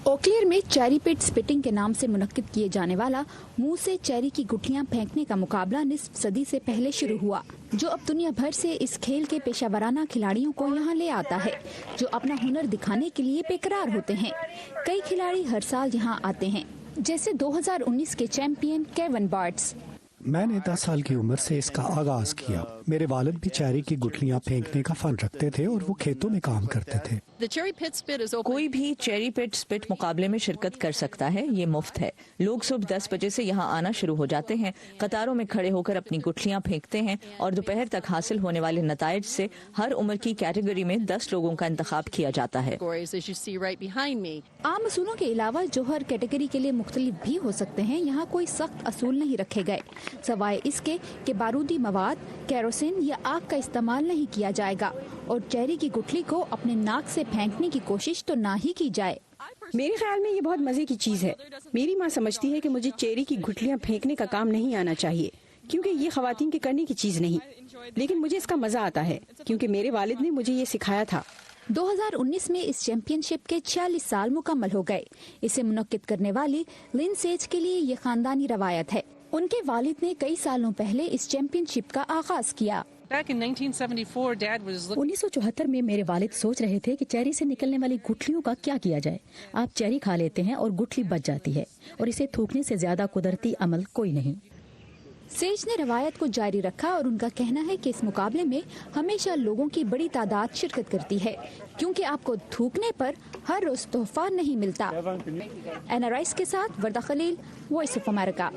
ओकलेयर में चेरी पिट स्पिटिंग के नाम से मुनक्किद किए जाने वाला मुंह से चेरी की गुठलियां फेंकने का मुकाबला निस्फ सदी से पहले शुरू हुआ, जो अब दुनिया भर से इस खेल के पेशावराना खिलाड़ियों को यहां ले आता है, जो अपना हुनर दिखाने के लिए बेकरार होते हैं। कई खिलाड़ी हर साल यहां आते हैं, जैसे 2019 के चैंपियन केविन बार्ट्स। मैंने 10 साल की उम्र से इसका आगाज किया। मेरे वालिद भी चेरी की गुठलियां फेंकने का फन रखते थे और वो खेतों में काम करते थे। कोई भी चेरी पिट स्पिट मुकाबले में शिरकत कर सकता है, ये मुफ्त है। लोग सुबह 10 बजे से यहाँ आना शुरू हो जाते हैं, कतारों में खड़े होकर अपनी गुठलियां फेंकते हैं और दोपहर तक हासिल होने वाले नताइज से हर उम्र की कैटेगरी में 10 लोगों का इंतखाब किया जाता है। आम असूलों के अलावा जो हर कैटेगरी के लिए मुख्तलिफ भी हो सकते हैं, यहाँ कोई सख्त असूल नहीं रखे गए, सवाए इसके कि बारूदी मवाद, केरोसिन या आग का इस्तेमाल नहीं किया जाएगा और चेरी की गुठली को अपने नाक से फेंकने की कोशिश तो ना ही की जाए। मेरे ख्याल में ये बहुत मजे की चीज है। मेरी माँ समझती है कि मुझे चेरी की गुठलियाँ फेंकने का काम नहीं आना चाहिए, क्योंकि ये खवातीन के करने की चीज नहीं, लेकिन मुझे इसका मजा आता है क्योंकि मेरे वालिद ने मुझे ये सिखाया था। 2019 में इस चैंपियनशिप के 46 साल मुकम्मल हो गए। इसे मुनक्किद करने वाली लिन सेज के लिए ये खानदानी रवायत है। उनके वालिद ने कई सालों पहले इस चैंपियनशिप का आगाज किया। 1974 में मेरे वालिद सोच रहे थे कि चेरी से निकलने वाली गुठलियों का क्या किया जाए। आप चेरी खा लेते हैं और गुठली बच जाती है, और इसे थूकने से ज्यादा कुदरती अमल कोई नहीं। सेज ने रवायत को जारी रखा और उनका कहना है कि इस मुकाबले में हमेशा लोगों की बड़ी तादाद शिरकत करती है, क्योंकि आपको थूकने पर हर रोज तोहफा नहीं मिलता। एना राइस के साथ वर्दा खलील, वॉइस ऑफ अमेरिका।